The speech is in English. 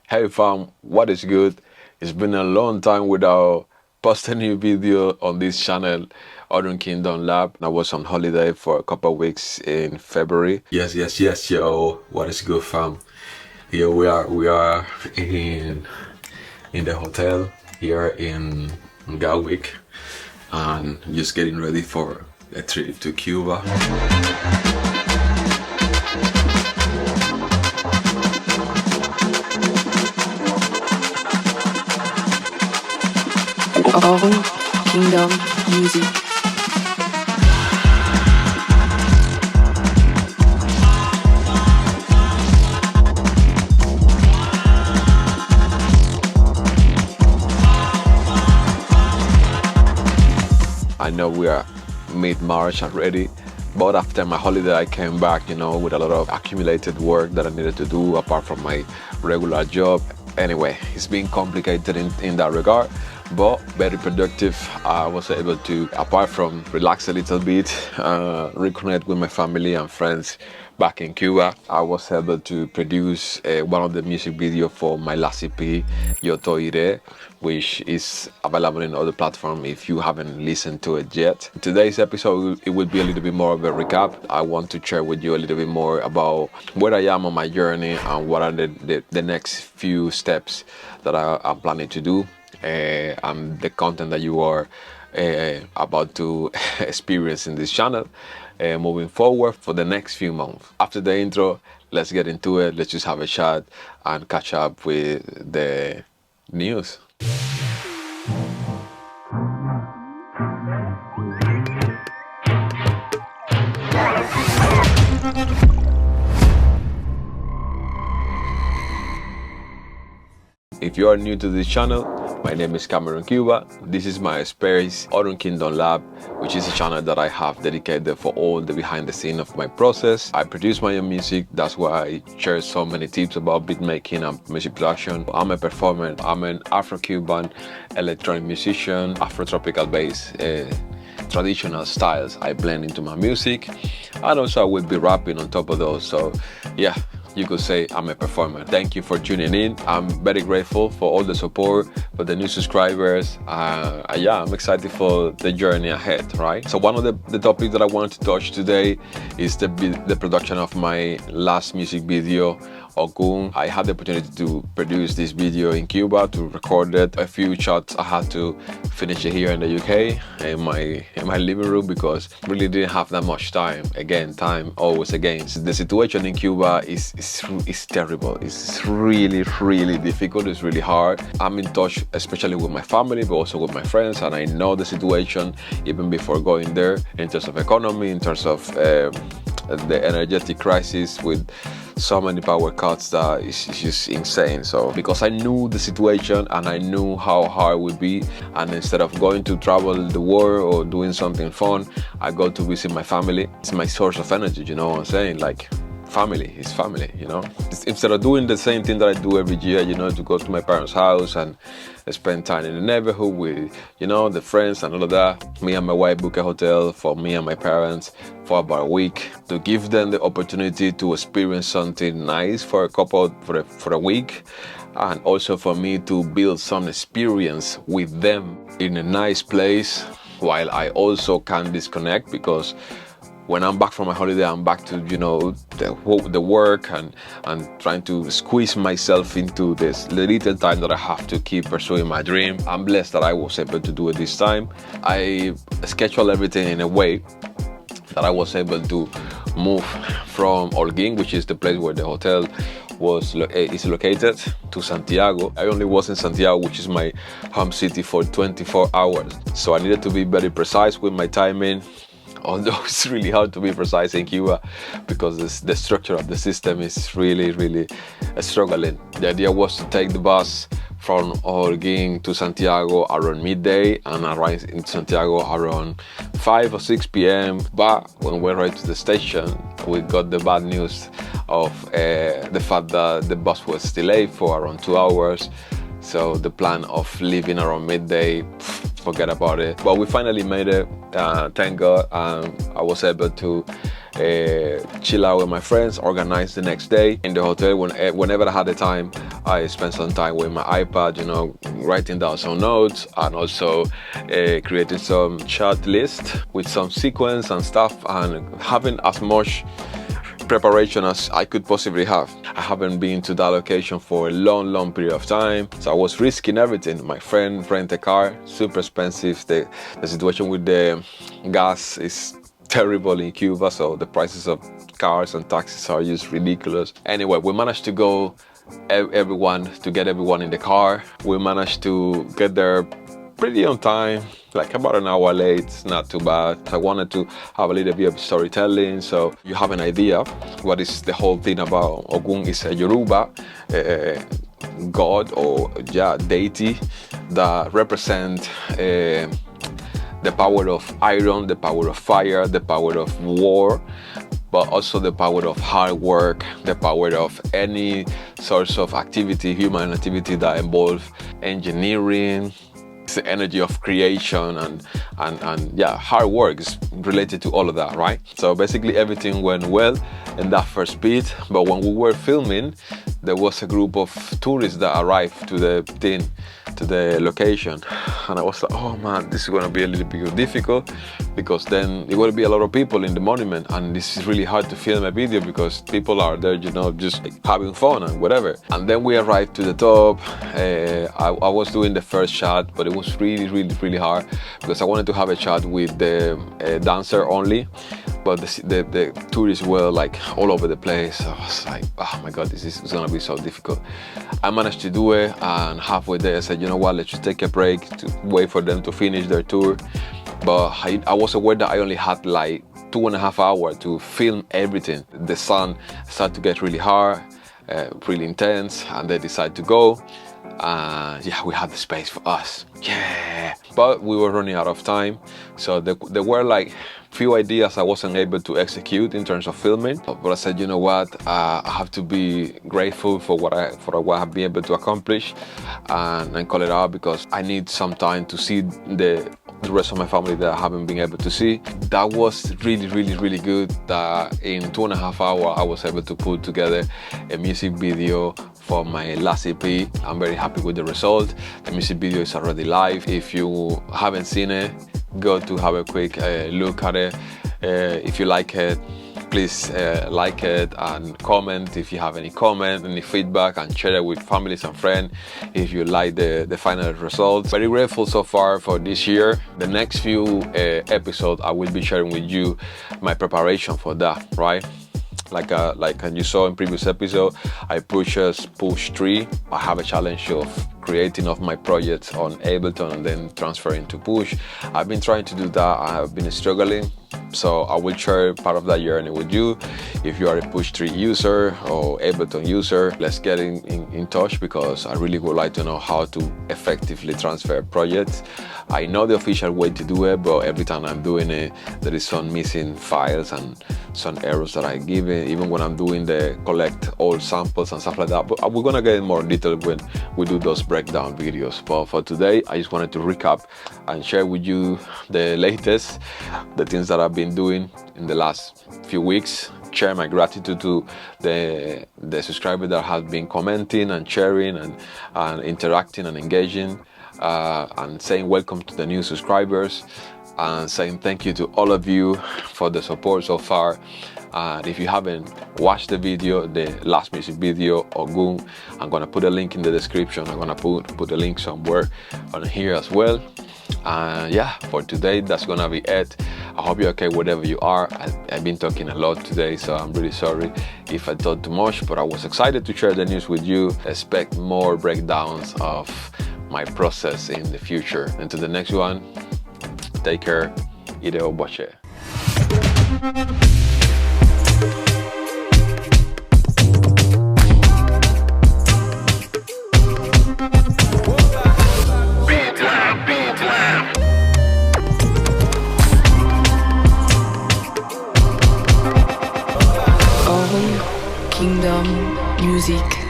Hey fam, what is good? It's been a long time without posting a new video on this channel, Orun Lab. I was on holiday for a couple of weeks in February. Yes, yo. What is good, fam? Here we are. We are in the hotel here in Galwick, and just getting ready for a trip to Cuba. Ògún Kingdom Music. I know we are mid-March already, but after my holiday I came back, with a lot of accumulated work that I needed to do apart from my regular job. Anyway, it's been complicated in that regard, but very productive. I was able to, apart from relax a little bit, reconnect with my family and friends back in Cuba. I was able to produce one of the music videos for my last EP, Yo Te Iré, which is available in other platforms if you haven't listened to it yet. Today's episode, it will be a little bit more of a recap. I want to share with you a little bit more about where I am on my journey and what are the next few steps that I'm planning to do, and the content that you are about to experience in this channel moving forward for the next few months. After the intro, let's get into it. Let's just have a chat and catch up with the news. If you are new to this channel, my name is Cameron Cuba. This is my space, Orun Lab, which is a channel that I have dedicated for all the behind the scene of my process. I produce my own music. That's why I share so many tips about beat making and music production. I'm a performer. I'm an Afro-Cuban electronic musician, Afro-tropical bass, traditional styles I blend into my music, and also I will be rapping on top of those. So yeah, you could say I'm a performer. Thank you for tuning in. I'm very grateful for all the support, for the new subscribers. Yeah, I'm excited for the journey ahead, right? So one of the topics that I want to touch today is the production of my last music video, Ògún. I had the opportunity to produce this video in Cuba, to record it. A few shots I had to finish it here in the UK in my living room because really didn't have that much time. Again, time always against. The situation in Cuba is terrible. It's really difficult. It's really hard. I'm in touch, especially with my family, but also with my friends, and I know the situation even before going there in terms of economy, in terms of the energetic crisis with so many power cuts that it's just insane. So because I knew the situation and I knew how hard it would be, and instead of going to travel the world or doing something fun, I go to visit my family. It's my source of energy, you know what I'm saying? Like, family is family, Instead of doing the same thing that I do every year, to go to my parents' house and spend time in the neighborhood with, the friends and all of that. Me and my wife book a hotel for me and my parents for about a week to give them the opportunity to experience something nice for a week, and also for me to build some experience with them in a nice place while I also can disconnect, because when I'm back from my holiday, I'm back to, the work and trying to squeeze myself into this little time that I have to keep pursuing my dream. I'm blessed that I was able to do it this time. I scheduled everything in a way that I was able to move from Ògún, which is the place where the hotel is located, to Santiago. I only was in Santiago, which is my home city, for 24 hours. So I needed to be very precise with my timing. Although it's really hard to be precise in Cuba because the structure of the system is really struggling. The idea was to take the bus from Ògún to Santiago around midday and arrive in Santiago around 5 or 6 p.m. But when we arrived to the station, we got the bad news of the fact that the bus was delayed for around 2 hours. So the plan of leaving around midday, forget about it. But we finally made it, thank God. I was able to chill out with my friends, organize the next day in the hotel. Whenever I had the time, I spent some time with my iPad, you know, writing down some notes, and also creating some chat list with some sequence and stuff, and having as much preparation as I could possibly have. I haven't been to that location for a long period of time, so I was risking everything. My friend rented a car, super expensive. The situation with the gas is terrible in Cuba, so the prices of cars and taxis are just ridiculous. Anyway, we managed to go get everyone in the car. We managed to get there pretty on time, like about an hour late. It's not too bad. I wanted to have a little bit of storytelling, so you have an idea what is the whole thing about. Ògún is a Yoruba god or deity that represent the power of iron, the power of fire, the power of war, but also the power of hard work, the power of any source of activity, human activity that involve engineering. It's the energy of creation and yeah, hard work is related to all of that, right? So basically everything went well in that first beat, but when we were filming, there was a group of tourists that arrived to the location, and I was like, oh man, this is gonna be a little bit difficult, because then there will be a lot of people in the monument, and this is really hard to film a video because people are there, you know, just having fun and whatever. And then we arrived to the top. I was doing the first shot, but it was really hard because I wanted to have a shot with the dancer only, but the tourists were like all over the place. I was like, oh my god, this is gonna be so difficult. I managed to do it, and halfway there I said, you know what, let's just take a break to wait for them to finish their tour. But I was aware that I only had like 2.5 hours to film everything. The sun started to get really hard, really intense, and they decided to go. Yeah, we had the space for us. Yeah, but we were running out of time, so there were like few ideas I wasn't able to execute in terms of filming. But I said, you know what, I have to be grateful for what I have been able to accomplish, and call it out, because I need some time to see the rest of my family that I haven't been able to see. That was really good, that in 2.5 hours I was able to put together a music video for my last EP. I'm very happy with the result. The music video is already live. If you haven't seen it, go to have a quick look at it. If you like it, please like it and comment if you have any comment, any feedback, and share it with families and friends if you like the final results. Very grateful so far for this year. The next few episodes I will be sharing with you my preparation for that, right? Like you saw in previous episode, I push 3. I have a challenge of creating of my projects on Ableton and then transferring to Push. I've been trying to do that. I have been struggling, so I will share part of that journey with you. If you are a Push 3 user or Ableton user, let's get in touch, because I really would like to know how to effectively transfer projects. I know the official way to do it, but every time I'm doing it, there is some missing files and some errors that I give it, even when I'm doing the collect all samples and stuff like that. But we're gonna get in more detail when we do those breakdown videos. But for today, I just wanted to recap and share with you the latest, the things that I've been doing in the last few weeks. Share my gratitude to the subscriber that has been commenting and sharing and interacting and engaging, and saying welcome to the new subscribers, and saying thank you to all of you for the support so far. And if you haven't watched the video, the last music video, Ògún, I'm gonna put a link in the description. I'm gonna put a link somewhere on here as well. And yeah, for today, that's gonna be it. I hope you're okay wherever you are. I've been talking a lot today, so I'm really sorry if I talked too much, but I was excited to share the news with you. Expect more breakdowns of my process in the future. Until the next one, take care. Ideo boche. Orun Kingdom Music.